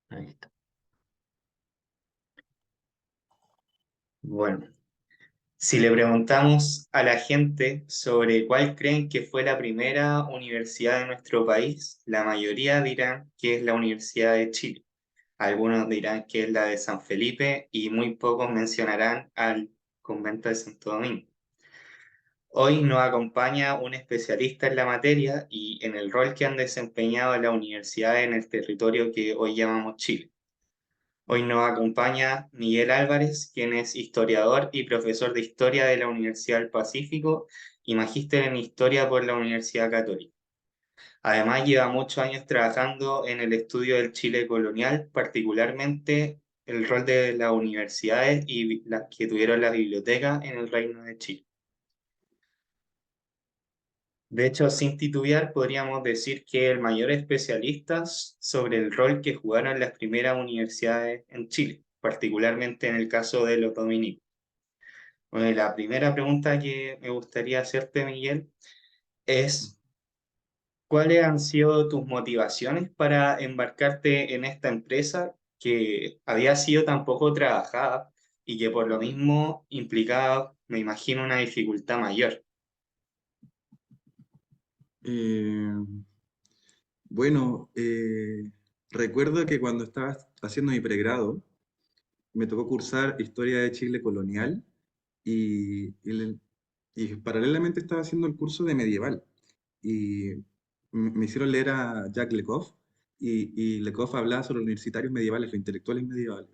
Ahí está. Bueno, si le preguntamos a la gente sobre cuál creen que fue la primera universidad de nuestro país, la mayoría dirán que es la Universidad de Chile. Algunos dirán que es la de San Felipe y muy pocos mencionarán al convento de Santo Domingo. Hoy nos acompaña un especialista en la materia y en el rol que han desempeñado las universidades en el territorio que hoy llamamos Chile. Hoy nos acompaña Miguel Álvarez, quien es historiador y profesor de Historia de la Universidad del Pacífico y magíster en Historia por la Universidad Católica. Además, lleva muchos años trabajando en el estudio del Chile colonial, particularmente el rol de las universidades y las que tuvieron la biblioteca en el Reino de Chile. De hecho, sin titubear, podríamos decir que el mayor especialista sobre el rol que jugaron las primeras universidades en Chile, particularmente en el caso de los dominicos. Bueno, la primera pregunta que me gustaría hacerte, Miguel, es ¿cuáles han sido tus motivaciones para embarcarte en esta empresa que había sido tan poco trabajada y que por lo mismo implicaba, me imagino, una dificultad mayor? Eh, bueno, recuerdo que cuando estaba haciendo mi pregrado, me tocó cursar Historia de Chile colonial y paralelamente estaba haciendo el curso de medieval. Y me hicieron leer a Jacques Lecoq y Lecoq hablaba sobre los universitarios medievales, los intelectuales medievales.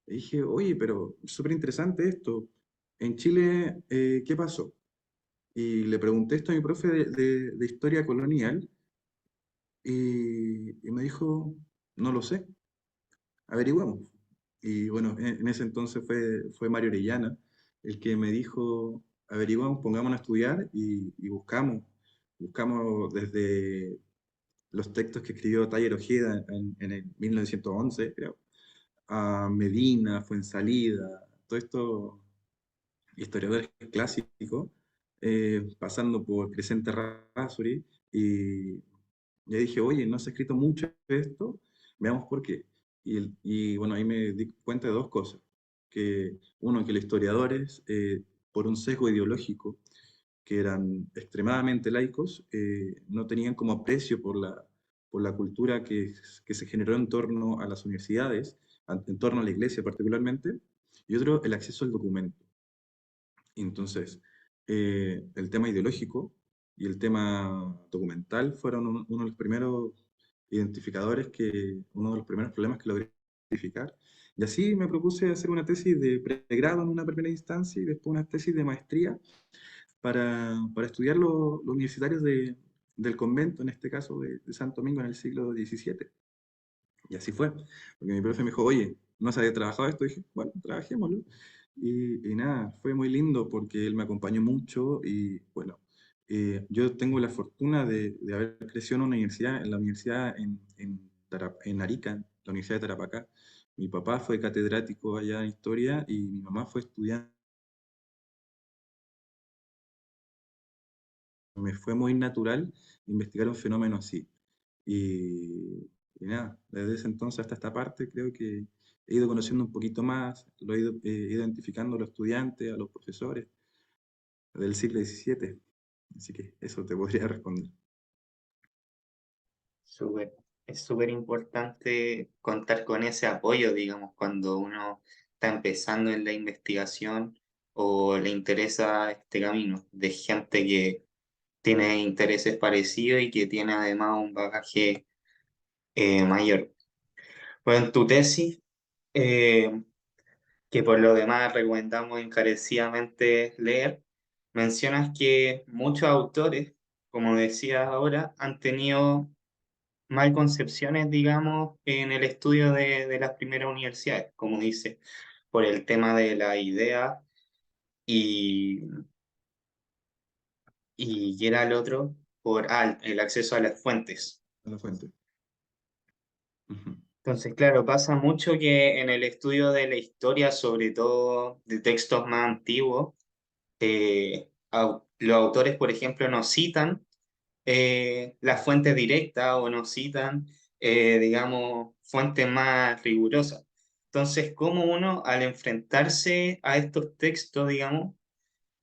Y dije, oye, pero súper interesante esto. En Chile, ¿qué pasó? Y le pregunté esto a mi profe de historia colonial y me dijo, no lo sé, averiguamos. Y bueno, en ese entonces fue Mario Orellana el que me dijo, averiguamos, pongámonos a estudiar y buscamos desde los textos que escribió Taller Ojeda en el 1911, creo, a Medina, Fuensalida, todos estos historiadores clásicos, pasando por Crescente Razzuri, y ya dije, oye, no se ha escrito mucho de esto, veamos por qué. Y bueno, ahí me di cuenta de dos cosas. Que uno, que los historiadores, por un sesgo ideológico, que eran extremadamente laicos, no tenían como aprecio por la cultura que se generó en torno a las universidades, en torno a la iglesia particularmente, y otro, el acceso al documento. Entonces, el tema ideológico y el tema documental fueron uno de los primeros identificadores uno de los primeros problemas que logré identificar. Y así me propuse hacer una tesis de pregrado en una primera instancia y después una tesis de maestría para estudiar los universitarios del convento, en este caso de Santo Domingo en el siglo XVII. Y así fue, porque mi profe me dijo, oye, ¿no se había trabajado esto? Y dije, bueno, trabajémoslo. Y nada, fue muy lindo porque él me acompañó mucho y bueno, yo tengo la fortuna de haber crecido en una universidad, en la universidad en Arica, la Universidad de Tarapacá. Mi papá fue catedrático allá en historia y mi mamá fue estudiante. Me fue muy natural investigar un fenómeno así. Y nada, desde ese entonces hasta esta parte creo que he ido conociendo un poquito más, lo he ido identificando a los estudiantes, a los profesores del siglo XVII. Así que eso te podría responder. Súper, es súper importante contar con ese apoyo, digamos, cuando uno está empezando en la investigación o le interesa este camino, de gente que tiene intereses parecidos y que tiene además un bagaje mayor. Bueno, en tu tesis, eh, que por lo demás recomendamos encarecidamente leer, mencionas que muchos autores, como decías ahora, han tenido mal concepciones, digamos, en el estudio de las primeras universidades, como dice, por el tema de la idea y, y era el otro, por el acceso a las fuentes. A la fuente. Ujú. Entonces, claro, pasa mucho que en el estudio de la historia, sobre todo de textos más antiguos, los autores, por ejemplo, no citan las fuentes directas o no citan, digamos, fuentes más rigurosas. Entonces, ¿cómo uno al enfrentarse a estos textos, digamos,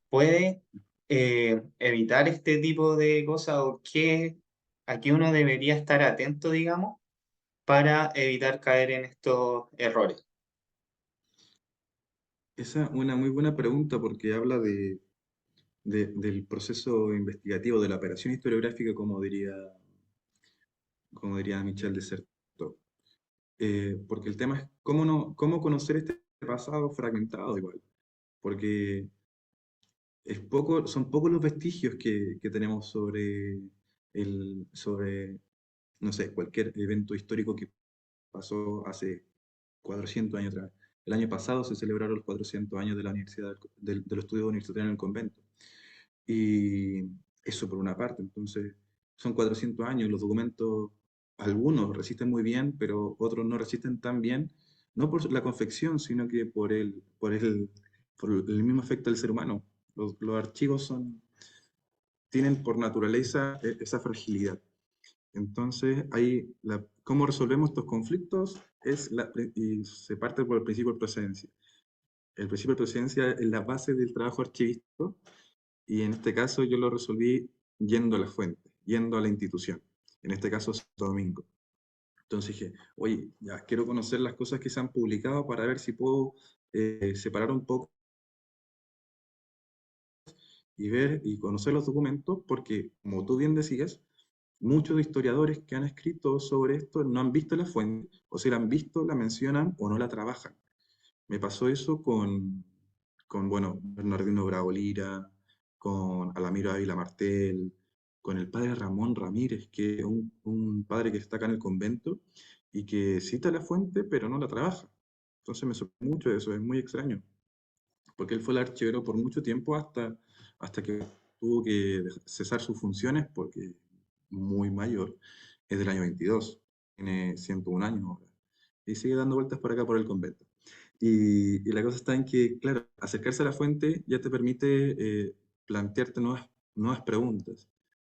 puede evitar este tipo de cosas o qué, a qué uno debería estar atento, digamos, para evitar caer en estos errores? Esa es una muy buena pregunta porque habla del proceso investigativo, de la operación historiográfica, como diría Michel de Certeau. Porque el tema es cómo, no, cómo conocer este pasado fragmentado igual. Porque son pocos los vestigios que tenemos sobre, no sé, cualquier evento histórico que pasó hace 400 años atrás. El año pasado se celebraron los 400 años de la universidad, de los estudios universitarios en el convento. Y eso por una parte, entonces son 400 años, los documentos, algunos resisten muy bien, pero otros no resisten tan bien, no por la confección, sino que por el mismo efecto del ser humano. Los archivos tienen por naturaleza esa fragilidad. Entonces, cómo resolvemos estos conflictos y se parte por el principio de procedencia. El principio de procedencia es la base del trabajo archivístico y en este caso yo lo resolví yendo a la fuente, yendo a la institución. En este caso, Santo Domingo. Entonces dije, oye, ya quiero conocer las cosas que se han publicado para ver si puedo separar un poco y ver y conocer los documentos, porque como tú bien decías, muchos historiadores que han escrito sobre esto no han visto la fuente, o si la han visto, la mencionan o no la trabajan. Me pasó eso bueno, Bernardino Bravo Lira, con Alamiro Ávila Martel, con el padre Ramón Ramírez, que es un padre que está acá en el convento y que cita la fuente, pero no la trabaja. Entonces me sorprendió mucho eso, es muy extraño, porque él fue el archivero por mucho tiempo hasta que tuvo que cesar sus funciones porque es muy mayor, es del año 22, tiene 101 años ahora, y sigue dando vueltas por acá por el convento. Y la cosa está en que, claro, acercarse a la fuente ya te permite plantearte nuevas preguntas,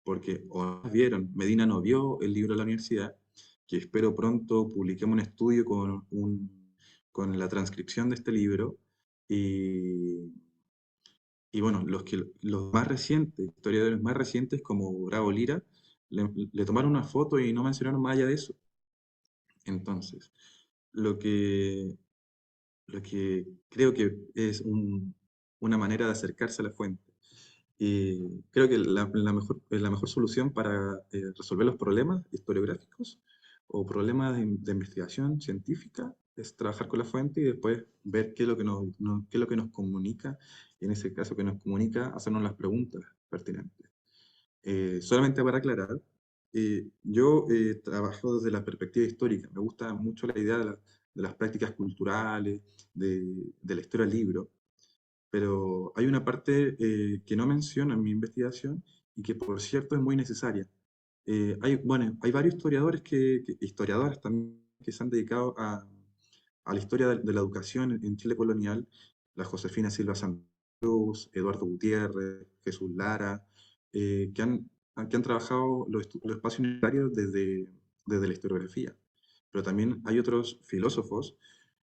porque o no vieron, Medina no vio el libro de la universidad, que espero pronto publiquemos un estudio con la transcripción de este libro, y, y bueno, los más recientes, historiadores más recientes como Bravo Lira, le tomaron una foto y no mencionaron más allá de eso. Entonces, lo que, lo que creo que es una manera de acercarse a la fuente. Y creo que la mejor solución para resolver los problemas historiográficos o problemas de investigación científica es trabajar con la fuente y después ver qué es lo que qué es lo que nos comunica, y en ese caso que nos comunica, hacernos las preguntas pertinentes. Solamente para aclarar, yo trabajo desde la perspectiva histórica. Me gusta mucho la idea de las prácticas culturales, de la historia del libro, pero hay una parte que no menciono en mi investigación y que, por cierto, es muy necesaria. Bueno, hay varios historiadores historiadoras también que se han dedicado a la historia de la educación en Chile colonial, la Josefina Silva Santa Cruz, Eduardo Gutiérrez, Jesús Lara, que han trabajado los espacios universitarios desde la historiografía. Pero también hay otros filósofos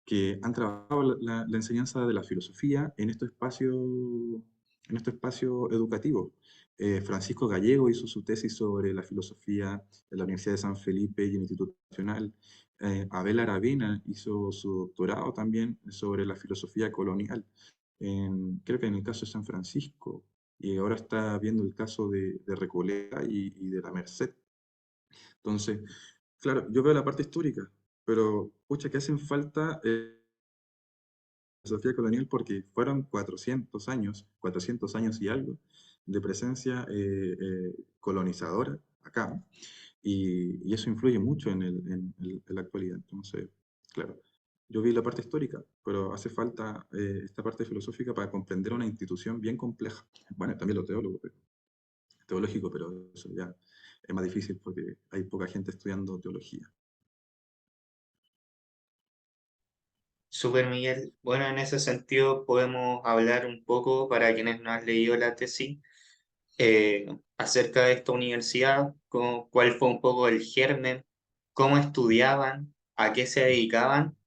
que han trabajado la enseñanza de la filosofía en estos espacios educativos. Francisco Gallego hizo su tesis sobre la filosofía en la Universidad de San Felipe y en el Instituto Nacional. Abel Aravena hizo su doctorado también sobre la filosofía colonial, creo que en el caso de San Francisco, y ahora está viendo el caso de Recoleta y de la Merced. Entonces, claro, yo veo la parte histórica, pero pucha, que hacen falta filosofía colonial porque fueron 400 años y algo de presencia colonizadora acá, y eso influye mucho en la actualidad. Entonces, claro, yo vi la parte histórica, pero hace falta esta parte filosófica para comprender una institución bien compleja. Bueno, también lo teológico, pero eso ya es más difícil porque hay poca gente estudiando teología. Super Miguel. Bueno, en ese sentido podemos hablar un poco para quienes no han leído la tesis acerca de esta universidad, cuál fue un poco el germen, cómo estudiaban, a qué se dedicaban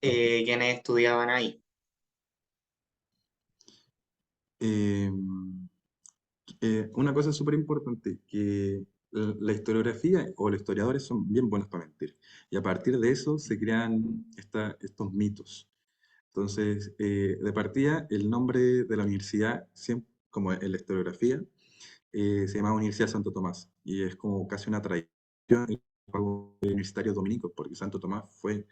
quienes estudiaban ahí. Eh, una cosa súper importante, que la historiografía o los historiadores son bien buenos para mentir. Y a partir de eso se crean estos mitos. Entonces, de partida, el nombre de la universidad, como en la historiografía, se llama Universidad Santo Tomás. Y es como casi una tradición en los pagos universitarios dominicos, porque Santo Tomás fue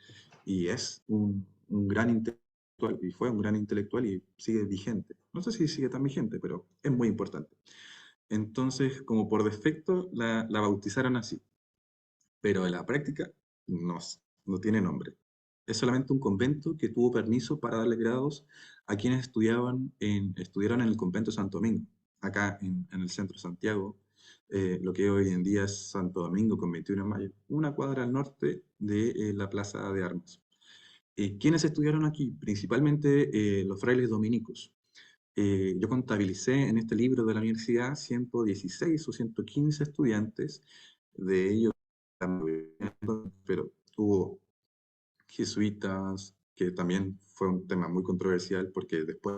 y es un gran intelectual, y fue un gran intelectual y sigue vigente. No sé si sigue tan vigente, pero es muy importante. Entonces, como por defecto, la bautizaron así, pero en la práctica no, no tiene nombre. Es solamente un convento que tuvo permiso para darle grados a quienes estudiaron en el convento de Santo Domingo, acá en el centro de Santiago, lo que hoy en día es Santo Domingo con 21 de mayo, una cuadra al norte de la Plaza de Armas. ¿Quiénes estudiaron aquí? Principalmente los frailes dominicos. Yo contabilicé en este libro de la universidad 116 o 115 estudiantes, de ellos, pero hubo jesuitas, que también fue un tema muy controversial porque después,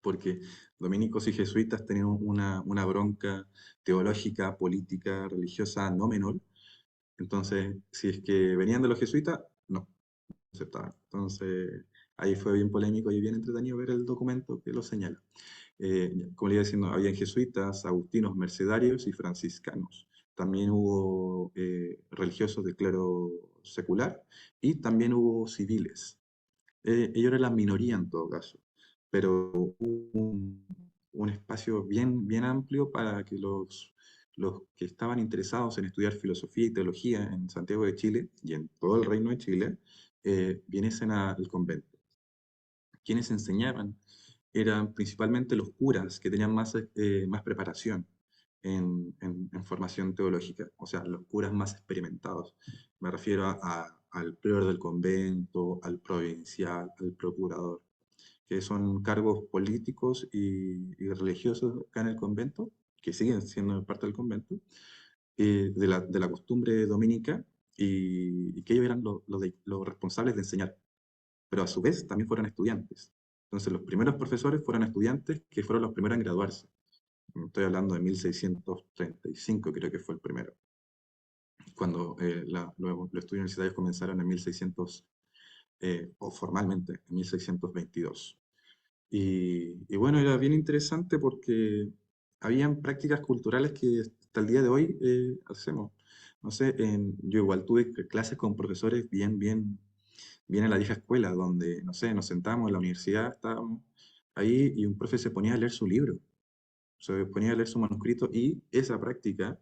porque dominicos y jesuitas tenían una bronca teológica, política, religiosa no menor. Entonces, si es que venían de los jesuitas, no aceptaban. Entonces, ahí fue bien polémico y bien entretenido ver el documento que lo señala. Como le iba diciendo, había jesuitas, agustinos, mercedarios y franciscanos. También hubo religiosos de clero secular y también hubo civiles. Ellos eran la minoría en todo caso, pero hubo un espacio bien, bien amplio para que los que estaban interesados en estudiar filosofía y teología en Santiago de Chile y en todo el Reino de Chile, viniesen al convento. Quienes enseñaban eran principalmente los curas que tenían más preparación en formación teológica, o sea, los curas más experimentados. Me refiero al prior del convento, al provincial, al procurador, que son cargos políticos y religiosos acá en el convento, que siguen siendo parte del convento, de la costumbre dominica, y que ellos eran los responsables de enseñar, pero a su vez también fueron estudiantes. Entonces los primeros profesores fueron estudiantes que fueron los primeros en graduarse. Estoy hablando de 1635, creo que fue el primero, cuando los estudios universitarios comenzaron en 1600, o formalmente en 1622. Y bueno, era bien interesante porque habían prácticas culturales que hasta el día de hoy hacemos. No sé, yo igual tuve clases con profesores bien, bien, bien en la vieja escuela, donde, no sé, nos sentábamos en la universidad, estábamos ahí y un profe se ponía a leer su libro, se ponía a leer su manuscrito y esa práctica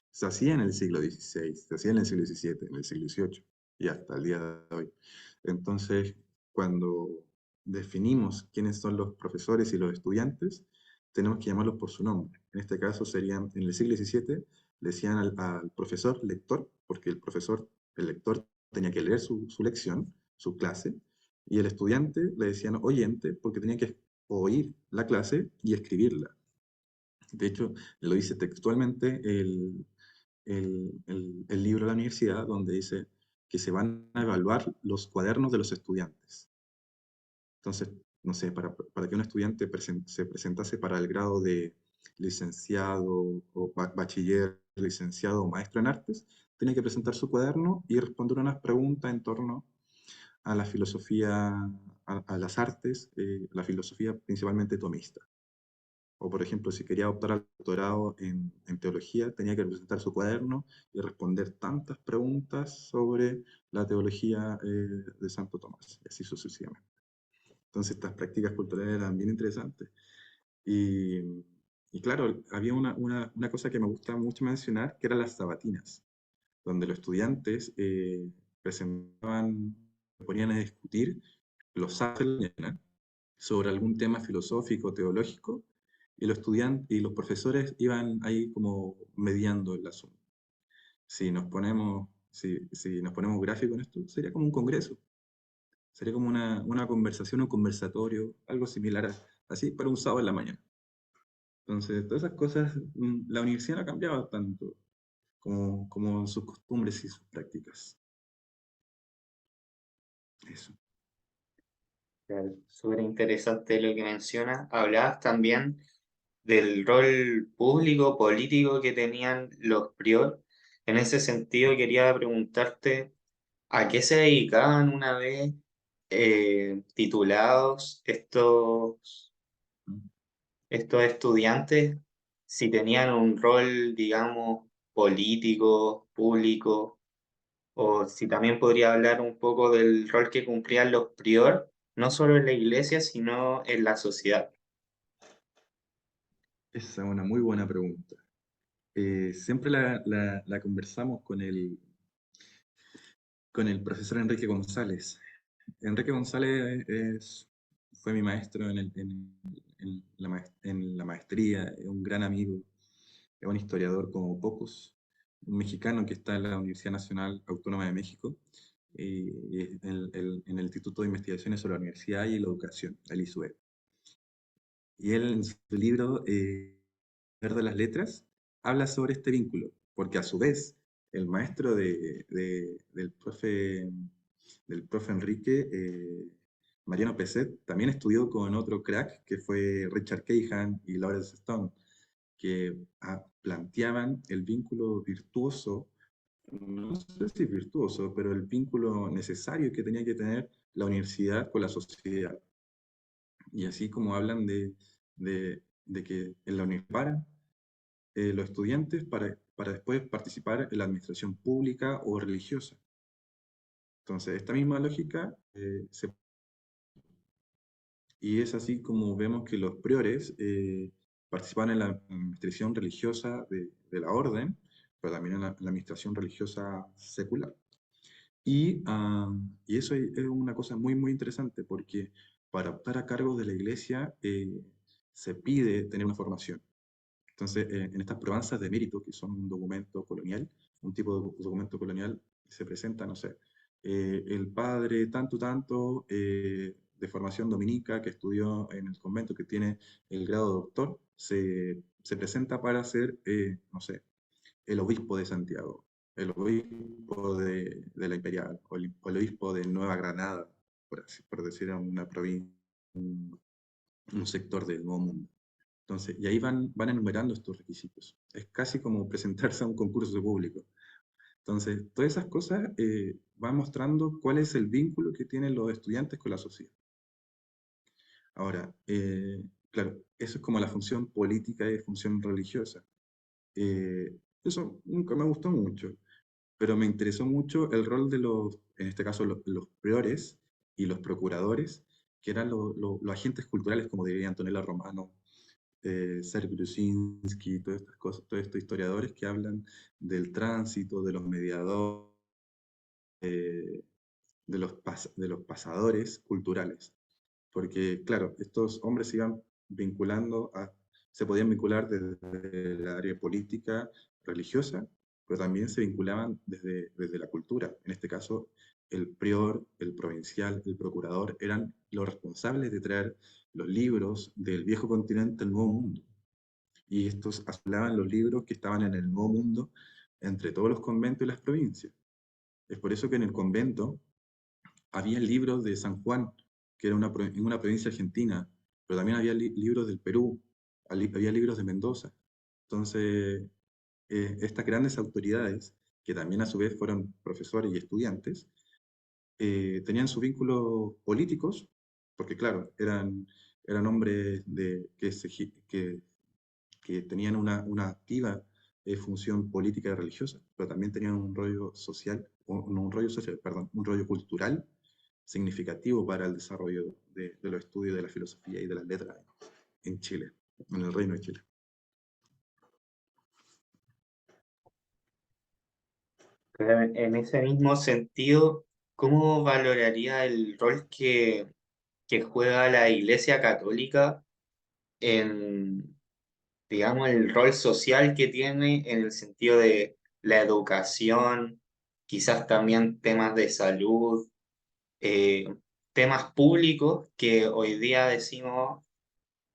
se hacía en el siglo XVI, se hacía en el siglo XVII, en el siglo XVIII y hasta el día de hoy. Entonces, cuando definimos quiénes son los profesores y los estudiantes, tenemos que llamarlos por su nombre. En este caso serían, en el siglo XVII, le decían al profesor lector, porque el lector tenía que leer su lección, su clase, y el estudiante le decían oyente, porque tenía que oír la clase y escribirla. De hecho, lo dice textualmente el libro de la universidad, donde dice que se van a evaluar los cuadernos de los estudiantes. Entonces, no sé, para que un estudiante se presentase para el grado de licenciado o bachiller, licenciado o maestro en artes, tiene que presentar su cuaderno y responder unas preguntas en torno a la filosofía, a las artes, la filosofía principalmente tomista. O, por ejemplo, si quería optar al doctorado en teología, tenía que presentar su cuaderno y responder tantas preguntas sobre la teología de Santo Tomás, y así sucesivamente. Entonces, estas prácticas culturales eran bien interesantes. Y, y claro, había una cosa que me gusta mucho mencionar, que eran las sabatinas, donde los estudiantes presentaban, se ponían a discutir los sábados de la mañana sobre algún tema filosófico, teológico, y los estudiantes y los profesores iban ahí como mediando el asunto. Si nos ponemos gráficos en esto, sería como un congreso, sería como una conversación, un conversatorio, algo similar así, para un sábado en la mañana. Entonces, todas esas cosas, la universidad no ha cambiado tanto. como en sus costumbres y sus prácticas. Eso. Claro, súper interesante lo que mencionas. Hablabas también del rol público, político que tenían los prior. En ese sentido, quería preguntarte a qué se dedicaban una vez titulados estos estudiantes, si tenían un rol, digamos, político, público, o si también podría hablar un poco del rol que cumplían los prior, no solo en la iglesia, sino en la sociedad. Esa es una muy buena pregunta. Siempre la conversamos con el profesor Enrique González. Enrique González fue mi maestro en la maestría, es un gran amigo, es un historiador como pocos, un mexicano que está en la Universidad Nacional Autónoma de México, y en el Instituto de Investigaciones sobre la Universidad y la Educación, el ISUE. Y él en su libro, Ver de las Letras, habla sobre este vínculo, porque a su vez el maestro del profe Enrique, Mariano Peset, también estudió con otro crack que fue Richard Caihan y Lawrence Stone, que planteaban el vínculo virtuoso, no sé si virtuoso, pero el vínculo necesario que tenía que tener la universidad con la sociedad. Y así como hablan de que en la universidad los estudiantes para después participar en la administración pública o religiosa. Entonces, esta misma lógica y es así como vemos que los priores participan en la administración religiosa de la orden, pero también en la administración religiosa secular. Y eso es una cosa muy, muy interesante porque para optar a cargos de la iglesia se pide tener una formación. Entonces, en estas probanzas de mérito, que son un documento colonial, un tipo de documento colonial, se presenta, no sé, el padre tanto, tanto, de formación dominica, que estudió en el convento, que tiene el grado de doctor, se presenta para ser, no sé, el obispo de Santiago, el obispo de la Imperial, o el obispo de Nueva Granada, por decir una provincia, un sector del Nuevo Mundo. Entonces, y ahí van enumerando estos requisitos. Es casi como presentarse a un concurso público. Entonces, todas esas cosas van mostrando cuál es el vínculo que tienen los estudiantes con la sociedad. Ahora, claro, eso es como la función política y función religiosa. Eso nunca me gustó mucho, pero me interesó mucho el rol de en este caso, los priores y los procuradores, que eran los agentes culturales, como diría Antonella Romano, Serge Brusinski, todas estas cosas, todos estos historiadores que hablan del tránsito, de los mediadores, eh, de los pasadores culturales. Porque, claro, estos hombres se iban se podían vincular desde la área política, religiosa, pero también se vinculaban desde la cultura. En este caso, el prior, el provincial, el procurador eran los responsables de traer los libros del viejo continente al nuevo mundo. Y estos asolaban los libros que estaban en el nuevo mundo entre todos los conventos y las provincias. Es por eso que en el convento había libros de San Juan, que era en una provincia argentina, pero también había libros del Perú, había libros de Mendoza. Entonces, estas grandes autoridades, que también a su vez fueron profesores y estudiantes, tenían sus vínculos políticos, porque claro, eran hombres que tenían una activa función política y religiosa, pero también tenían un rollo social, o no un rollo social, perdón, un rollo cultural significativo para el desarrollo de los estudios de la filosofía y de las letras en Chile, en el Reino de Chile. En ese mismo sentido, ¿cómo valoraría el rol que juega la Iglesia Católica en, digamos, el rol social que tiene en el sentido de la educación, quizás también temas de salud, eh, temas públicos que hoy día decimos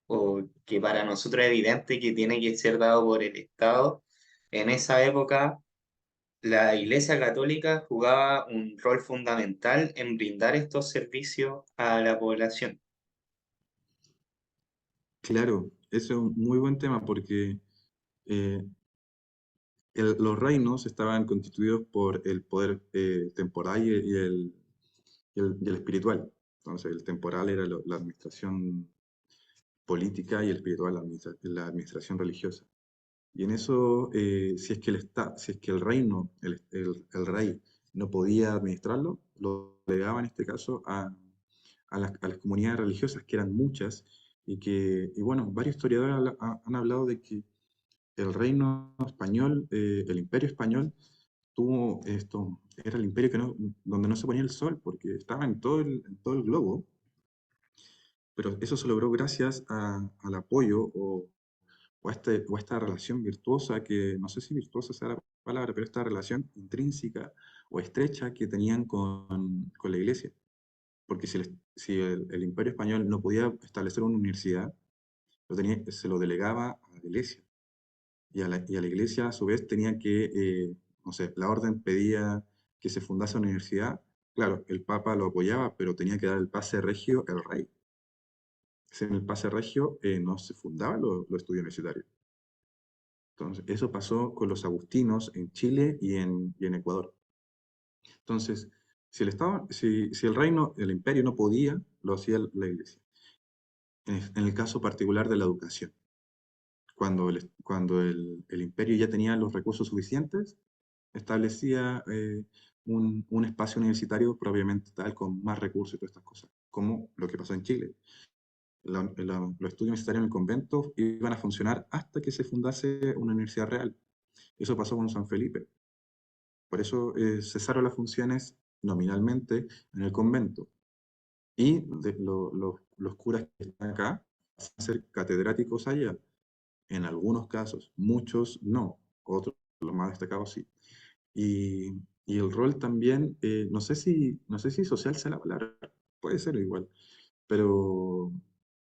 o que para nosotros es evidente que tiene que ser dado por el Estado? En esa época la Iglesia Católica jugaba un rol fundamental en brindar estos servicios a la población. Claro, ese es un muy buen tema porque eh, los reinos estaban constituidos por el poder temporal y el espiritual. Entonces, el temporal era la administración política y el espiritual la administración religiosa. Y en eso, si es que el reino, el rey, no podía administrarlo, lo delegaba en este caso a las comunidades religiosas, que eran muchas, y bueno, varios historiadores han hablado de que el reino español, el imperio español, tuvo esto, era el imperio donde no se ponía el sol, porque estaba en todo el globo, pero eso se logró gracias al apoyo o a esta relación virtuosa, que no sé si virtuosa sea la palabra, pero esta relación intrínseca o estrecha que tenían con la iglesia. Porque si el imperio español no podía establecer una universidad, se lo delegaba a la iglesia. Y a la iglesia, a su vez, tenía que, no sé, la orden pedía que se fundase una universidad. Claro, el Papa lo apoyaba, pero tenía que dar el pase regio el rey. Sin el pase regio no se fundaban los estudios universitarios. Entonces, eso pasó con los agustinos en Chile y en Ecuador. Entonces, si el reino, el imperio no podía, lo hacía la iglesia. En el caso particular de la educación. Cuando el imperio ya tenía los recursos suficientes, establecía un espacio universitario propiamente tal, con más recursos y todas estas cosas, como lo que pasó en Chile. Los estudios universitarios en el convento iban a funcionar hasta que se fundase una universidad real. Eso pasó con San Felipe. Por eso cesaron las funciones nominalmente en el convento. Y los curas que están acá pasan a ser catedráticos allá. En algunos casos, muchos no, otros, los más destacados sí. Y, y el rol también, no sé si social sea la palabra, puede ser igual, pero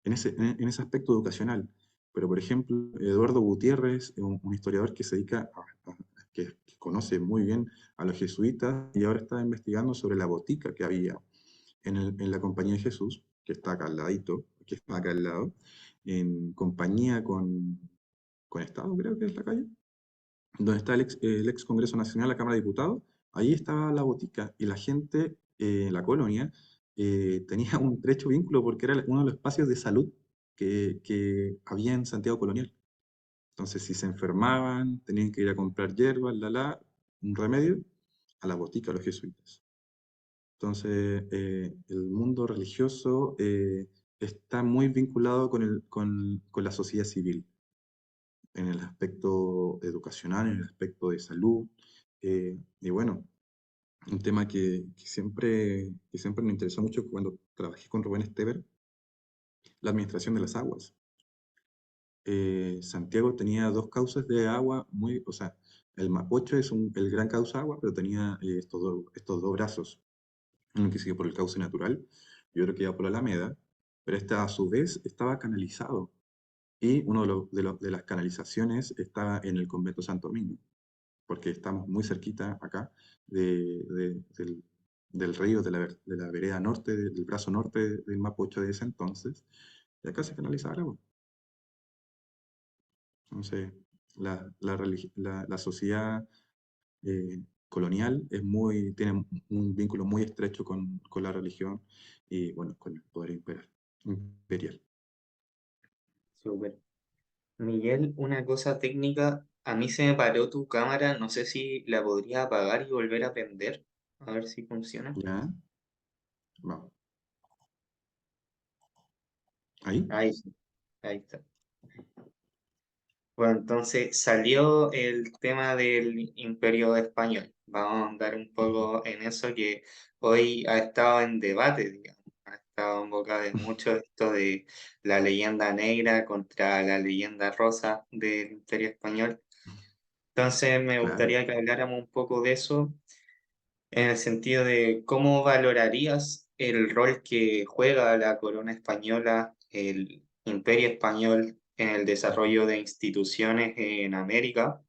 en ese aspecto educacional. Pero, por ejemplo, Eduardo Gutiérrez, un historiador que se dedica que conoce muy bien a los jesuitas y ahora está investigando sobre la botica que había en la Compañía de Jesús, que está acá al ladito, que está acá al lado, en compañía con Estado, creo que es la calle, donde está el ex Congreso Nacional, la Cámara de Diputados. Ahí estaba la botica y la gente en la colonia tenía un estrecho vínculo porque era uno de los espacios de salud que había en Santiago Colonial. Entonces, si se enfermaban, tenían que ir a comprar hierbas, un remedio, a la botica de los jesuitas. Entonces, el mundo religioso está muy vinculado con la sociedad civil, en el aspecto educacional, en el aspecto de salud. Y bueno, un tema que siempre me interesó mucho cuando trabajé con Rubén Estever, la administración de las aguas. Santiago tenía dos cauces de agua o sea, el Mapocho es el gran cauce de agua, pero tenía estos dos brazos, uno que sigue por el cauce natural y otro que iba por la Alameda, pero este a su vez estaba canalizado y uno de las canalizaciones estaba en el convento Santo Domingo, porque estamos muy cerquita acá del río, de la vereda norte, del brazo norte del Mapocho de ese entonces, y acá se canalizaba el agua. Entonces, la sociedad colonial tiene un vínculo muy estrecho con la religión y, bueno, con el poder imperial. Súper. Miguel, una cosa técnica, a mí se me paró tu cámara, no sé si la podría apagar y volver a prender, a ver si funciona. ¿Ya? Vamos. ¿Ahí? Ahí, sí, ahí está. Bueno, entonces salió el tema del Imperio Español. Vamos a andar un Ujú. poco en eso que hoy ha estado en debate, digamos. Ha estado en boca de muchos esto de la leyenda negra contra la leyenda rosa del Imperio Español. Entonces me Claro. gustaría que habláramos un poco de eso en el sentido de cómo valorarías el rol que juega la corona española, el imperio español en el desarrollo de instituciones en América,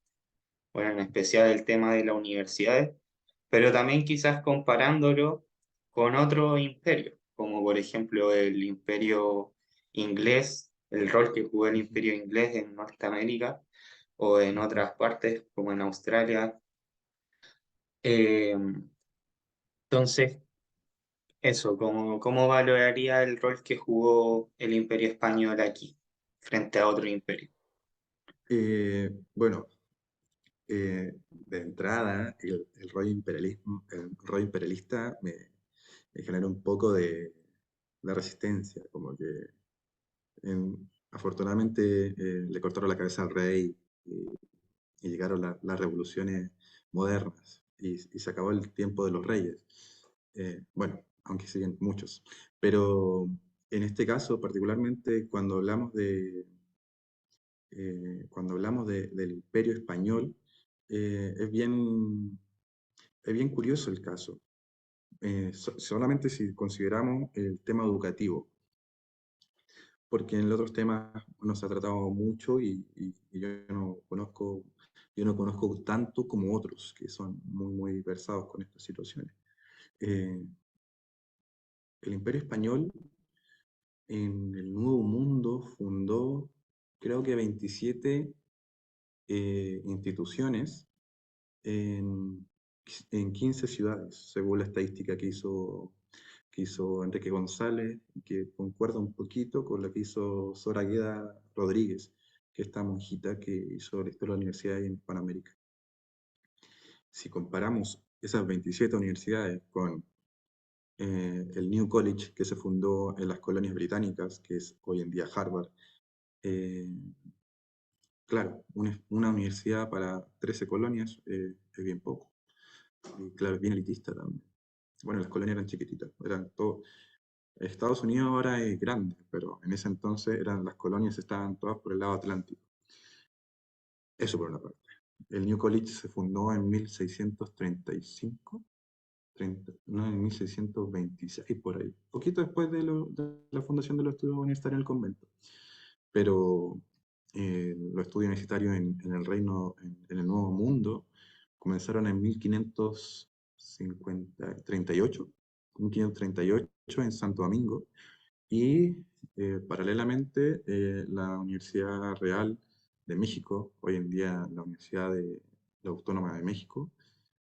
bueno, en especial el tema de las universidades, pero también quizás comparándolo con otros imperios, como por ejemplo el imperio inglés, el rol que jugó el Ujú. imperio inglés en Norteamérica o en Ujú. otras partes, como en Australia. Eh, entonces, eso, ¿cómo valoraría el rol que jugó el imperio español aquí frente a otro imperio? Bueno, de entrada, el rol imperialista me generó un poco de resistencia, como que afortunadamente le cortaron la cabeza al rey y llegaron las revoluciones modernas y se acabó el tiempo de los reyes. Bueno, aunque siguen muchos. Pero en este caso, particularmente cuando hablamos del Imperio Español, eh, es bien, es bien curioso el caso. Solamente si consideramos el tema educativo, porque en los otros temas no se ha tratado mucho y yo no conozco tanto como otros que son muy, muy versados con estas situaciones. Eh, el Imperio Español en el Nuevo Mundo fundó, creo que 27 instituciones en, en 15 ciudades, según la estadística que hizo Enrique González, y que concuerda un poquito con la que hizo Zoraida Rodríguez, que es esta monjita que hizo la historia de la universidad en Hispanoamérica. Si comparamos esas 27 universidades con el New College, que se fundó en las colonias británicas, que es hoy en día Harvard, eh, claro, una universidad para 13 colonias es bien poco. Y claro, es bien elitista también. Bueno, las colonias eran chiquititas, eran todo. Estados Unidos ahora es grande, pero en ese entonces las colonias estaban todas por el lado Atlántico. Eso por una parte. El New College se fundó en 1635, no, en 1626, por ahí. Poquito después de la fundación de los estudios universitarios en el convento. Pero los estudios universitarios en el reino, en el Nuevo Mundo, comenzaron en 1538, 1538 en Santo Domingo, y paralelamente la Universidad Real de México, hoy en día la Universidad de la Autónoma de México,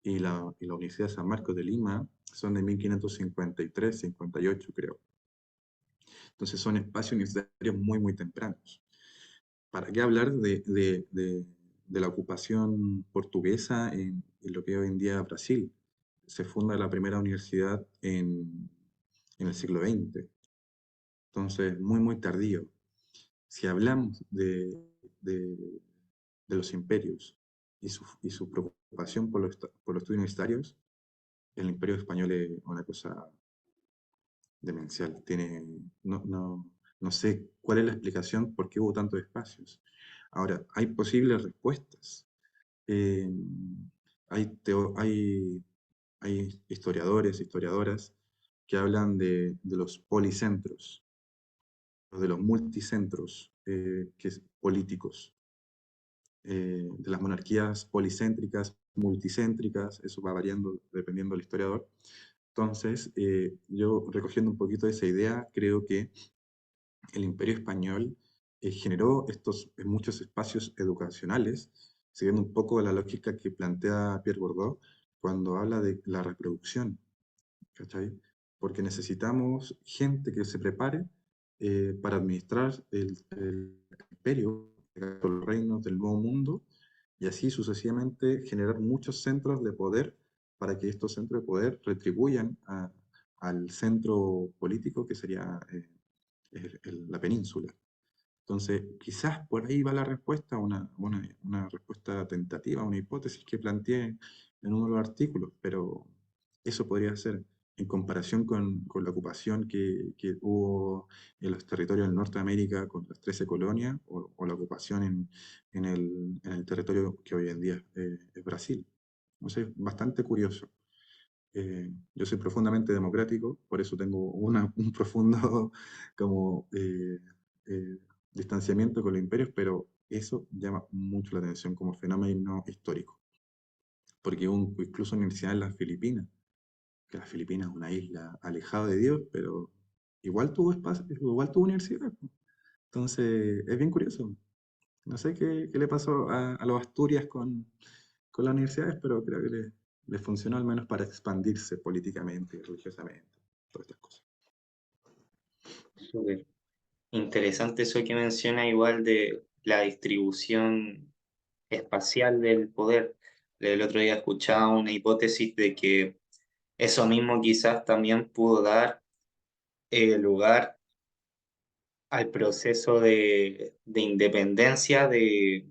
y la Universidad de San Marcos de Lima, son de 1553, 58 creo. Entonces son espacios universitarios muy, muy tempranos. ¿Para qué hablar de la ocupación portuguesa en lo que es hoy en día Brasil? Se funda la primera universidad en el siglo XX, entonces muy, muy tardío. Si hablamos de los imperios y su preocupación por los estudios universitarios, el imperio español es una cosa demencial. No sé cuál es la explicación por qué hubo tantos espacios. Ahora, hay posibles respuestas. Eh, hay historiadores, historiadoras que hablan de los policentros, de los multicentros políticos, de las monarquías policéntricas, multicéntricas, eso va variando dependiendo del historiador. Entonces, yo recogiendo un poquito de esa idea, creo que el Imperio Español generó muchos espacios educacionales, siguiendo un poco la lógica que plantea Pierre Bourdieu cuando habla de la reproducción, ¿cachai? Porque necesitamos gente que se prepare para administrar el imperio, los reinos del nuevo mundo, y así sucesivamente generar muchos centros de poder para que estos centros de poder retribuyan al centro político que sería la península. Entonces, quizás por ahí va la respuesta, una respuesta tentativa, una hipótesis que planteé en uno de los artículos, pero eso podría ser en comparación con la ocupación que hubo en los territorios del norte de América con las 13 colonias o la ocupación en el territorio que hoy en día es Brasil. Entonces, bastante curioso. Yo soy profundamente democrático, por eso tengo un profundo como, eh, distanciamiento con los imperios, pero eso llama mucho la atención como fenómeno histórico, porque hubo incluso universidades en las Filipinas, que las Filipinas es una isla alejada de Dios, pero igual tuvo espacio, igual tuvo universidad. Entonces, es bien curioso. No sé qué le pasó a los Asturias con las universidades, pero creo que le funcionó al menos para expandirse políticamente y religiosamente, todas estas cosas. Súper interesante eso que menciona igual de la distribución espacial del poder. El otro día escuchaba una hipótesis de que eso mismo quizás también pudo dar lugar al proceso de independencia de,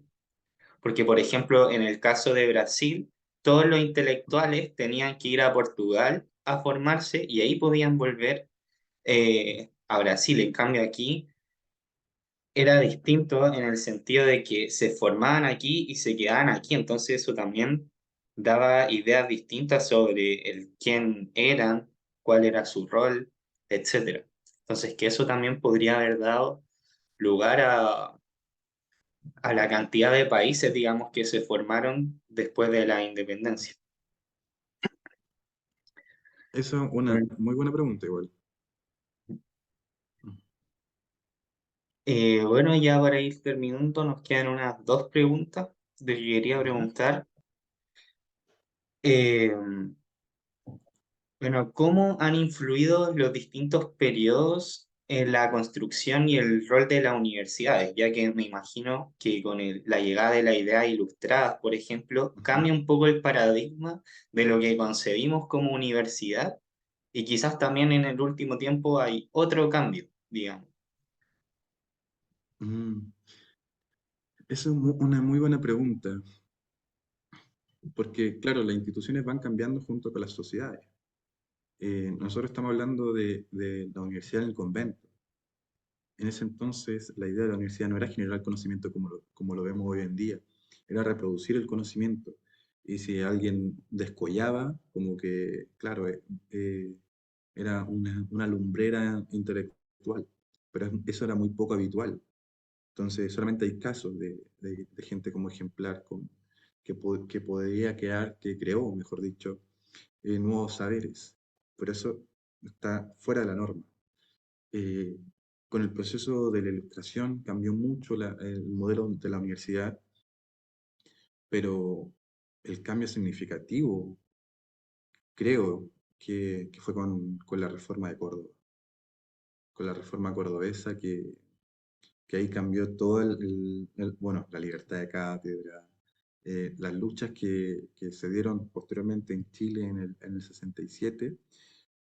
porque por ejemplo en el caso de Brasil, todos los intelectuales tenían que ir a Portugal a formarse y ahí podían volver a Brasil. En cambio aquí era distinto en el sentido de que se formaban aquí y se quedaban aquí, entonces eso también daba ideas distintas sobre el quién eran, cuál era su rol, etcétera. Entonces que eso también podría haber dado lugar a la cantidad de países, digamos, que se formaron después de la independencia. Eso es una Bueno, muy buena pregunta igual. bueno, ya para ir terminando, nos quedan unas dos preguntas de que quería ¿Ya? preguntar. Eh, Bueno, ¿cómo han influido los distintos periodos en la construcción y el rol de las universidades? Ya que me imagino que con la llegada de las ideas ilustradas, por ejemplo, Ujú. cambia un poco el paradigma de lo que concebimos como universidad y quizás también en el último tiempo hay otro cambio, digamos. Mm, Esa es una muy buena pregunta, porque claro, las instituciones van cambiando junto con las sociedades. Nosotros estamos hablando de la universidad en el convento. En ese entonces, la idea de la universidad no era generar conocimiento como lo vemos hoy en día, era reproducir el conocimiento. Y si alguien descollaba, como que, claro, era una lumbrera intelectual, pero eso era muy poco habitual. Entonces, solamente hay casos de gente como ejemplar que podría crear, que creó, mejor dicho, nuevos saberes. Pero eso está fuera de la norma. Eh, con el proceso de la ilustración cambió mucho el modelo de la universidad, pero el cambio significativo creo que fue con la reforma de Córdoba, con la reforma cordobesa que ahí cambió todo bueno, la libertad de cátedra, las luchas que se dieron posteriormente en Chile en el 67,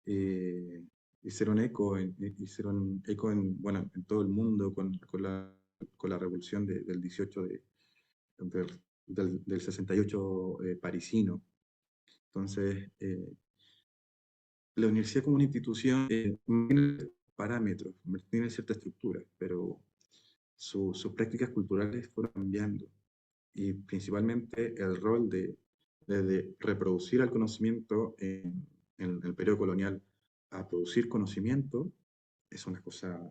eh, hicieron eco bueno, en todo el mundo con la revolución del 18 del 68 parisino. Entonces, la universidad como una institución tiene parámetros, tiene cierta estructura, pero sus prácticas culturales fueron cambiando y principalmente el rol de reproducir el conocimiento en el periodo colonial a producir conocimiento es una cosa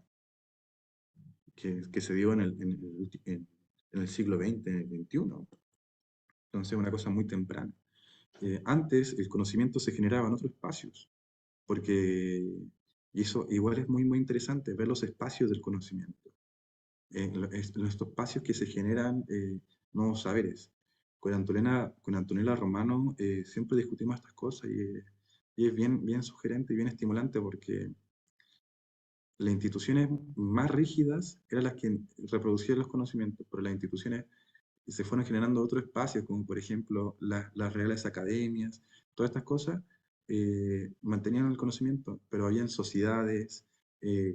que se dio en el siglo XX, en el XXI. Entonces, es una cosa muy temprana. Antes, el conocimiento se generaba en otros espacios, porque, y eso igual es muy, muy interesante, ver los espacios del conocimiento. En estos espacios que se generan nuevos saberes. Con Antonella Romano siempre discutimos estas cosas y es bien, bien sugerente y bien estimulante porque las instituciones más rígidas eran las que reproducían los conocimientos, pero las instituciones se fueron generando otros espacios, como por ejemplo las reales academias, todas estas cosas mantenían el conocimiento, pero habían sociedades,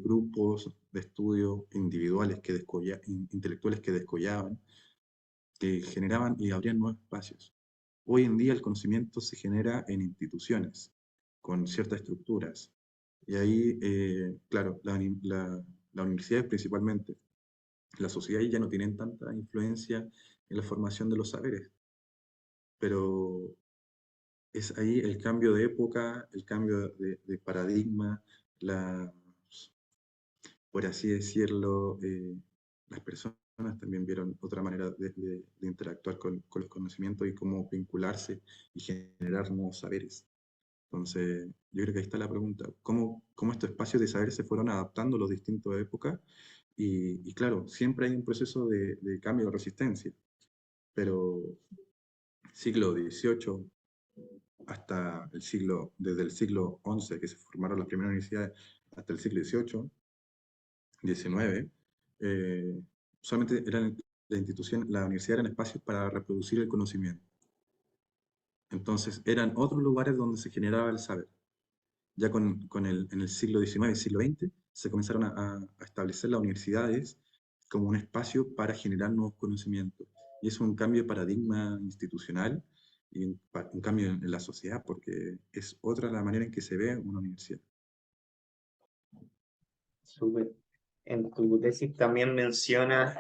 grupos de estudio individuales intelectuales que descollaban, que generaban y abrían nuevos espacios. Hoy en día el conocimiento se genera en instituciones, con ciertas estructuras. Y ahí, claro, la universidad principalmente, la sociedad ya no tienen tanta influencia en la formación de los saberes, pero es ahí el cambio de época, el cambio de paradigma, la, por así decirlo, las personas también vieron otra manera de interactuar con los conocimientos y cómo vincularse y generar nuevos saberes. Entonces, yo creo que ahí está la pregunta, ¿cómo estos espacios de saber se fueron adaptando a las distintas épocas? Y claro, siempre hay un proceso de cambio de resistencia, pero siglo XVIII hasta desde el siglo XI, que se formaron las primeras universidades, hasta el siglo XVIII, XIX, solamente eran la universidad eran espacios para reproducir el conocimiento. Entonces, eran otros lugares donde se generaba el saber. Ya en el siglo XIX y siglo XX se comenzaron a establecer las universidades como un espacio para generar nuevos conocimientos. Y es un cambio de paradigma institucional y un cambio en la sociedad, porque es otra la manera en que se ve una universidad. Súper. En tu tesis también mencionas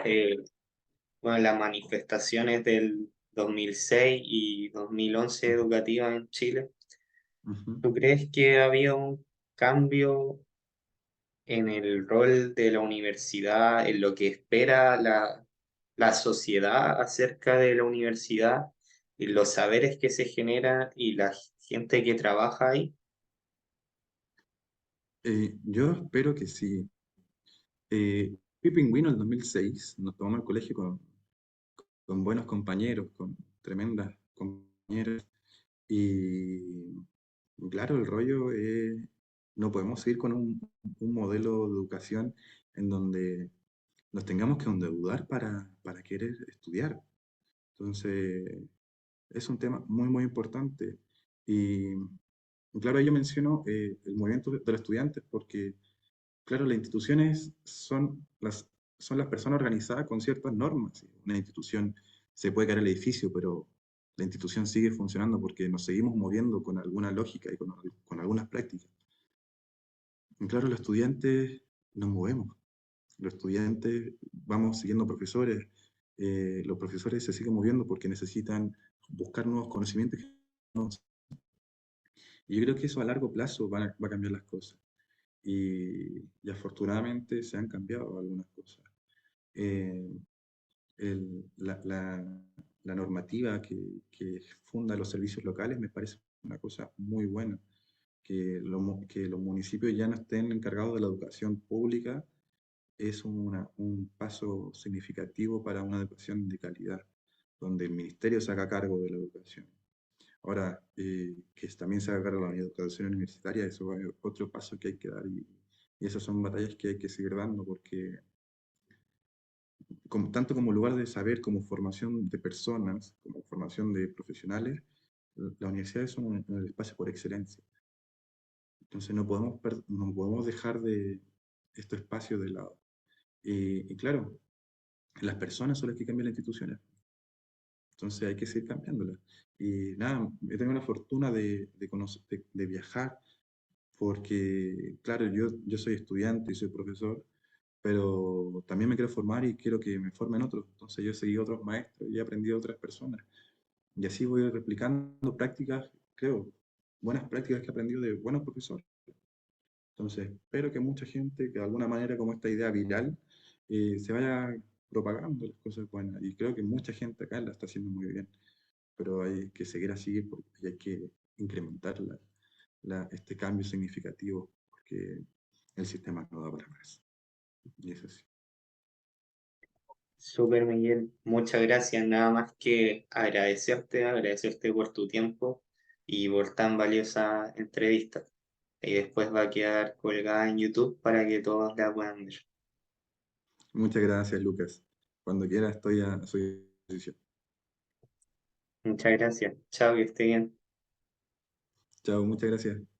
bueno, las manifestaciones del 2006 y 2011 Ujú, educativas en Chile. ujú. ¿Tú crees que había un cambio en el rol de la universidad, en lo que espera la sociedad acerca de la universidad, y los saberes que se generan y la gente que trabaja ahí? Yo espero que sí. Fui pingüino en el 2006, nos tomamos el colegio con buenos compañeros, con tremendas compañeras. Y claro, el rollo es, no podemos seguir con un modelo de educación en donde nos tengamos que endeudar para querer estudiar. Entonces, es un tema muy, muy importante. Y claro, yo menciono el movimiento de los estudiantes porque, claro, las instituciones son las personas organizadas con ciertas normas. Una institución se puede caer el edificio, pero la institución sigue funcionando porque nos seguimos moviendo con alguna lógica y con algunas prácticas. Y claro, los estudiantes nos movemos. Los estudiantes vamos siguiendo profesores. Los profesores se siguen moviendo porque necesitan buscar nuevos conocimientos. Y yo creo que eso a largo plazo va a cambiar las cosas. Y afortunadamente se han cambiado algunas cosas. Eh, la normativa que funda los servicios locales me parece una cosa muy buena. Que los municipios ya no estén encargados de la educación pública es un paso significativo para una educación de calidad, donde el ministerio se haga cargo de la educación. Ahora, que también se haga cargo de la educación universitaria, eso es otro paso que hay que dar y esas son batallas que hay que seguir dando porque tanto como lugar de saber, como formación de personas, como formación de profesionales, la universidad es un espacio por excelencia. Entonces no podemos dejar este espacio de lado. Y claro, las personas son las que cambian las instituciones. Entonces hay que seguir cambiándolas. Y nada, he tenido la fortuna de viajar porque, claro, yo soy estudiante y soy profesor, pero también me quiero formar y quiero que me formen otros. Entonces yo seguí otros maestros y he aprendido de otras personas. Y así voy replicando prácticas, creo, buenas prácticas que he aprendido de buenos profesores. Entonces espero que mucha gente, que de alguna manera como esta idea viral, se vaya propagando las cosas buenas. Y creo que mucha gente acá la está haciendo muy bien. Pero hay que seguir así y hay que incrementar este cambio significativo porque el sistema no da para más. Y es así. Súper, Miguel. Muchas gracias. Nada más que agradecerte por tu tiempo y por tan valiosa entrevista. Y después va a quedar colgada en YouTube para que todos la puedan ver. Muchas gracias, Lucas. Cuando quiera estoy a su disposición. Muchas gracias. Chao, que esté bien. Chao, muchas gracias.